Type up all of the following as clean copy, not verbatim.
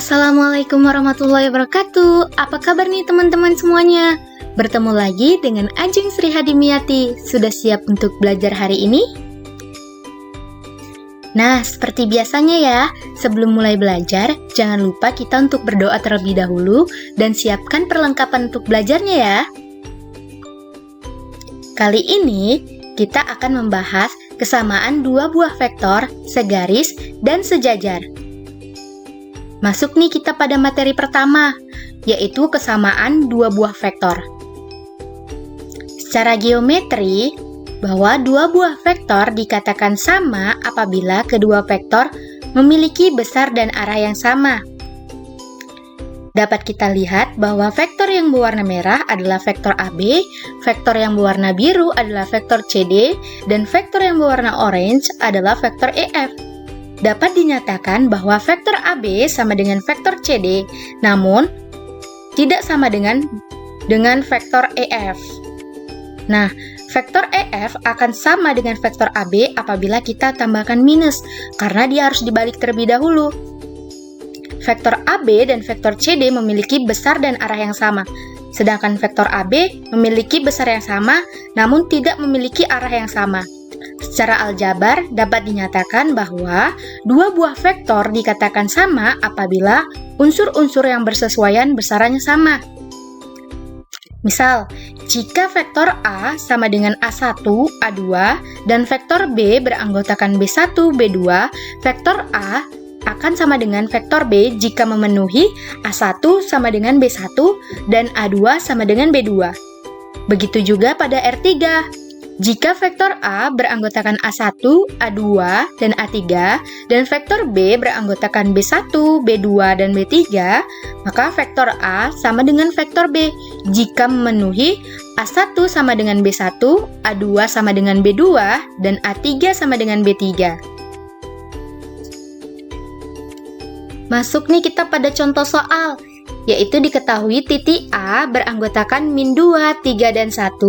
Assalamualaikum warahmatullahi wabarakatuh. Apa kabar nih teman-teman semuanya? Bertemu lagi dengan Ajeng Sri Hadimiyati. Sudah siap untuk belajar hari ini? Nah, seperti biasanya ya, sebelum mulai belajar, jangan lupa kita untuk berdoa terlebih dahulu dan siapkan perlengkapan untuk belajarnya ya. Kali ini, kita akan membahas kesamaan dua buah vektor, segaris, dan sejajar. Masuk nih kita pada materi pertama, yaitu kesamaan dua buah vektor. Secara geometri, bahwa dua buah vektor dikatakan sama apabila kedua vektor memiliki besar dan arah yang sama. Dapat kita lihat bahwa vektor yang berwarna merah adalah vektor AB, vektor yang berwarna biru adalah vektor CD, dan vektor yang berwarna orange adalah vektor EF. Dapat dinyatakan bahwa vektor AB sama dengan vektor CD, namun tidak sama dengan vektor EF. Nah, vektor EF akan sama dengan vektor AB apabila kita tambahkan minus, karena dia harus dibalik terlebih dahulu. Vektor AB dan vektor CD memiliki besar dan arah yang sama, sedangkan vektor AB memiliki besar yang sama, namun tidak memiliki arah yang sama. Secara aljabar, dapat dinyatakan bahwa dua buah vektor dikatakan sama apabila unsur-unsur yang bersesuaian besarannya sama. Misal, jika vektor A sama dengan A1, A2, dan vektor B beranggotakan B1, B2, vektor A akan sama dengan vektor B jika memenuhi A1 sama dengan B1 dan A2 sama dengan B2. Begitu juga pada R3. Jika vektor A beranggotakan A1, A2, dan A3, dan vektor B beranggotakan B1, B2, dan B3, maka vektor A sama dengan vektor B jika memenuhi A1 sama dengan B1, A2 sama dengan B2, dan A3 sama dengan B3. Masuk nih kita pada contoh soal, yaitu diketahui titik A beranggotakan min 2, 3, dan 1,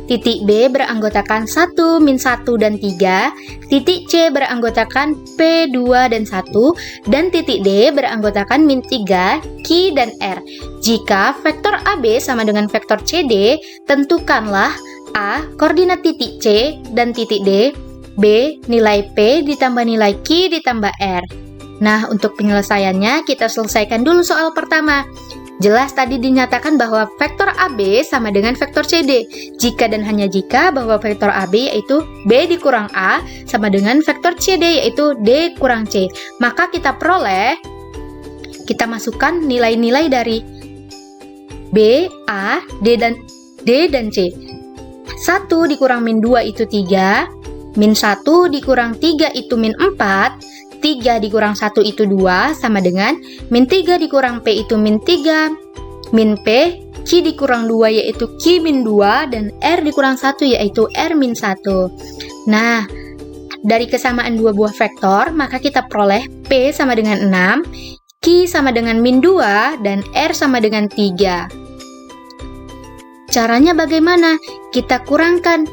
titik B beranggotakan 1, min 1, dan 3, titik C beranggotakan P, 2, dan 1, dan titik D beranggotakan min 3, Q, dan R. Jika vektor AB sama dengan vektor CD, tentukanlah A koordinat titik C dan titik D, B nilai P ditambah nilai Q ditambah R. Nah, untuk penyelesaiannya, kita selesaikan dulu soal pertama. Jelas tadi dinyatakan bahwa vektor AB sama dengan vektor CD. Jika dan hanya jika bahwa vektor AB yaitu B dikurang A sama dengan vektor CD yaitu D kurang C. Maka kita masukkan nilai-nilai dari B, A, D, dan C. 1 dikurang min 2 itu 3, min 1 dikurang 3 itu min 4, 3 dikurang 1 itu 2, sama dengan min 3 dikurang P itu min 3, min P, Q dikurang 2 yaitu Q min 2, dan R dikurang 1 yaitu R min 1. Nah, dari kesamaan dua buah vektor, maka kita peroleh P sama dengan 6, Q sama dengan min 2, dan R sama dengan 3. Caranya bagaimana? Kita kurangkan.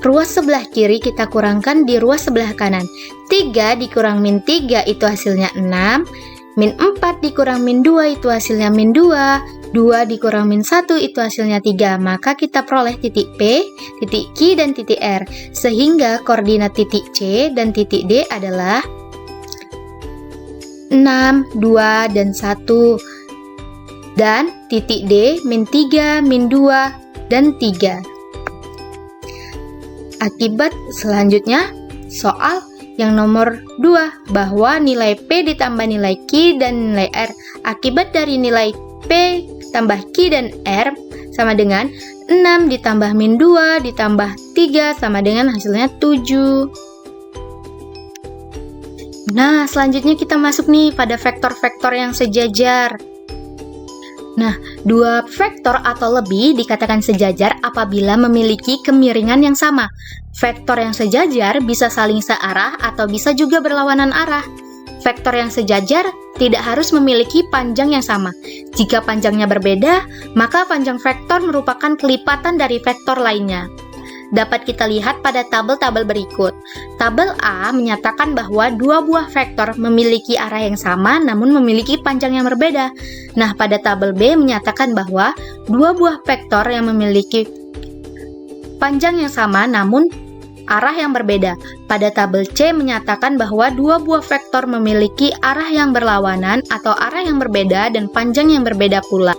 Ruas sebelah kiri kita kurangkan di ruas sebelah kanan. 3 dikurang min 3 itu hasilnya 6, min 4 dikurang min 2 itu hasilnya min 2, 2 dikurang min 1 itu hasilnya 3. Maka kita peroleh titik P, titik Q, dan titik R. Sehingga koordinat titik C dan titik D adalah 6, 2, dan 1. Dan titik D min 3, min 2, dan 3. Akibat selanjutnya, soal yang nomor 2, bahwa nilai P ditambah nilai Q dan nilai R. Akibat dari nilai P tambah Q dan R sama dengan 6 ditambah min 2 ditambah 3 sama dengan hasilnya 7. Nah, selanjutnya kita masuk nih pada vektor-vektor yang sejajar. Nah, dua vektor atau lebih dikatakan sejajar apabila memiliki kemiringan yang sama. Vektor yang sejajar bisa saling searah atau bisa juga berlawanan arah. Vektor yang sejajar tidak harus memiliki panjang yang sama. Jika panjangnya berbeda, maka panjang vektor merupakan kelipatan dari vektor lainnya. dapat kita lihat pada tabel-tabel berikut. Tabel A menyatakan bahwa dua buah vektor memiliki arah yang sama namun memiliki panjang yang berbeda. Nah, pada tabel B menyatakan bahwa dua buah vektor yang memiliki panjang yang sama namun arah yang berbeda. Pada tabel C menyatakan bahwa dua buah vektor memiliki arah yang berlawanan atau arah yang berbeda dan panjang yang berbeda pula.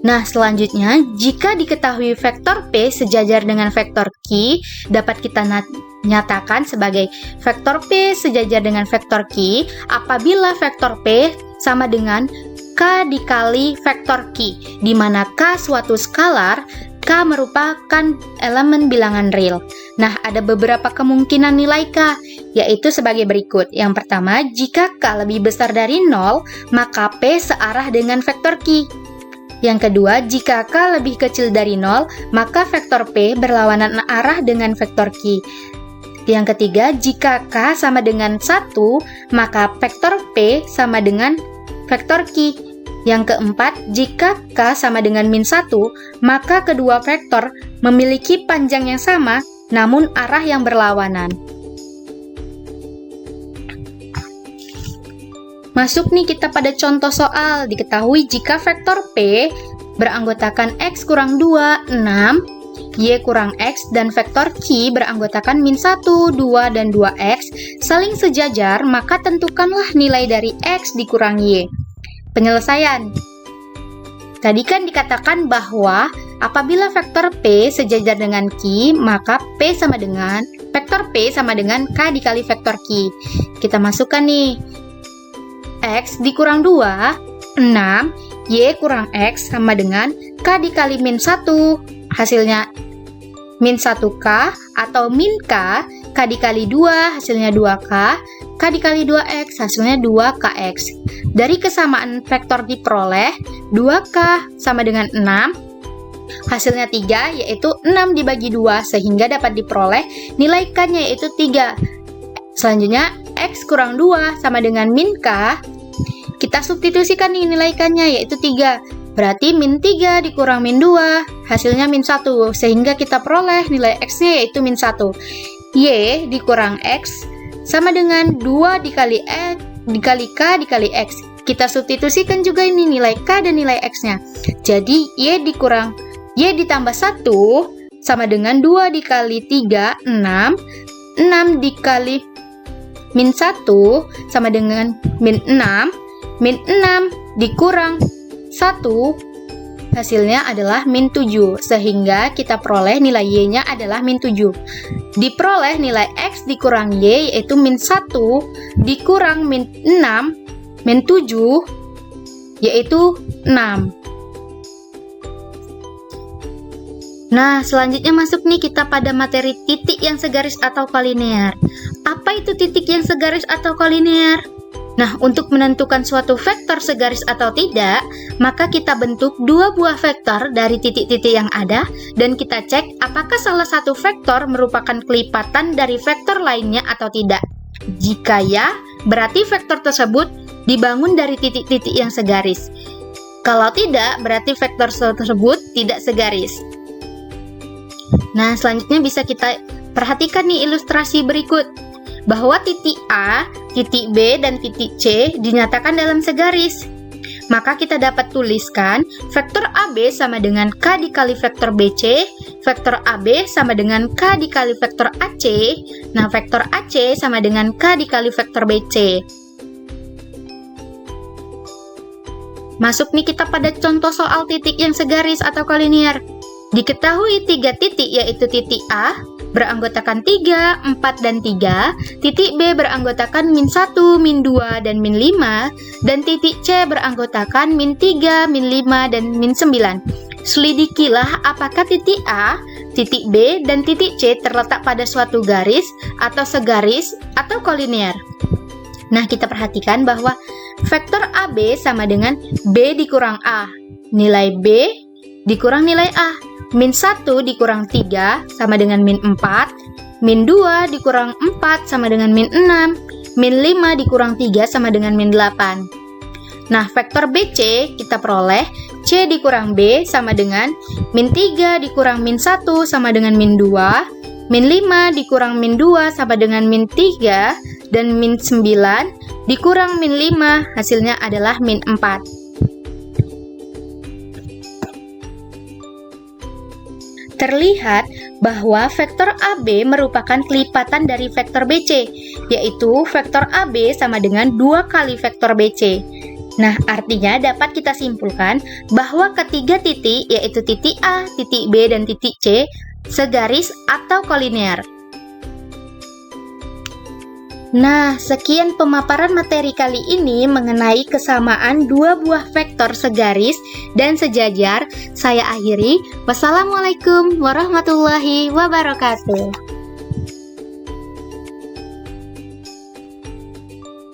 Nah, selanjutnya, jika diketahui vektor P sejajar dengan vektor Q, dapat kita nyatakan sebagai vektor P sejajar dengan vektor Q apabila vektor P sama dengan K dikali vektor Q, di mana K suatu skalar, K merupakan elemen bilangan real. Nah, ada beberapa kemungkinan nilai K, yaitu sebagai berikut. Yang pertama, jika K lebih besar dari 0, maka P searah dengan vektor Q. Yang kedua, jika K lebih kecil dari 0, maka vektor P berlawanan arah dengan vektor Q. Yang ketiga, jika K sama dengan 1, maka vektor P sama dengan vektor Q. Yang keempat, jika K sama dengan -1, maka kedua vektor memiliki panjang yang sama, namun arah yang berlawanan. Masuk nih kita pada contoh soal. Diketahui jika vektor P beranggotakan X kurang 2, 6, Y kurang X, dan vektor Q beranggotakan -1, 2, dan 2X saling sejajar, maka tentukanlah nilai dari X dikurang Y. Penyelesaian. Tadi kan dikatakan bahwa apabila vektor P sejajar dengan Q, maka vektor P sama dengan K dikali vektor Q. Kita masukkan nih. X dikurang 2, 6, Y kurang X sama dengan K dikali -1. Hasilnya -1K atau min K, K dikali 2 hasilnya 2K, K dikali 2X hasilnya 2KX. Dari kesamaan vektor diperoleh, 2K sama dengan 6, hasilnya 3, yaitu 6 dibagi 2, sehingga dapat diperoleh nilai K-nya yaitu 3. Selanjutnya, X kurang 2 sama dengan min K, kita substitusikan nih nilai K-nya yaitu 3. Berarti -3 dikurang -2, hasilnya -1, sehingga kita peroleh nilai X-nya yaitu -1. Y dikurang X sama dengan 2 dikali K dikali X. Kita substitusikan juga ini nilai K dan nilai X-nya. Jadi, Y ditambah 1 sama dengan 2 dikali 3, 6. 6 dikali -1 sama dengan -6. -6 dikurang 1 hasilnya adalah -7, sehingga kita peroleh nilai Y-nya adalah -7. Diperoleh nilai X dikurang Y yaitu -1 dikurang -6 -7 yaitu 6. Nah, selanjutnya masuk nih kita pada materi titik yang segaris atau kolinear. Apa itu titik yang segaris atau kolinear? Nah, untuk menentukan suatu vektor segaris atau tidak, maka kita bentuk dua buah vektor dari titik-titik yang ada dan kita cek apakah salah satu vektor merupakan kelipatan dari vektor lainnya atau tidak. Jika ya, berarti vektor tersebut dibangun dari titik-titik yang segaris. Kalau tidak, berarti vektor tersebut tidak segaris. Nah, selanjutnya bisa kita perhatikan nih ilustrasi berikut. Bahwa titik A, titik B, dan titik C dinyatakan dalam segaris. Maka kita dapat tuliskan vektor AB sama dengan K dikali vektor BC, vektor AB sama dengan K dikali vektor AC, nah vektor AC sama dengan K dikali vektor BC. Masuk nih kita pada contoh soal titik yang segaris atau kolinear. Diketahui 3 titik yaitu titik A beranggotakan 3, 4, dan 3, titik B beranggotakan -1, -2, dan -5, dan titik C beranggotakan -3, -5, dan -9. Selidikilah apakah titik A, titik B, dan titik C terletak pada suatu garis atau segaris atau kolinear. Nah, kita perhatikan bahwa vektor AB sama dengan B dikurang A. Nilai B dikurang nilai A. -1 dikurang 3 sama dengan -4. -2 dikurang 4 sama dengan -6. -5 dikurang 3 sama dengan -8. Nah, vektor BC kita peroleh C dikurang B sama dengan min 3 dikurang min 1 sama dengan min 2, min 5 dikurang min 2 sama dengan min 3, dan min 9 dikurang min 5 hasilnya adalah min 4. Terlihat bahwa vektor AB merupakan kelipatan dari vektor BC, yaitu vektor AB sama dengan 2 kali vektor BC. Nah, artinya dapat kita simpulkan bahwa ketiga titik, yaitu titik A, titik B, dan titik C, segaris atau kolinear. Nah, sekian pemaparan materi kali ini mengenai kesamaan dua buah vektor segaris dan sejajar. Saya akhiri. Wassalamualaikum warahmatullahi wabarakatuh.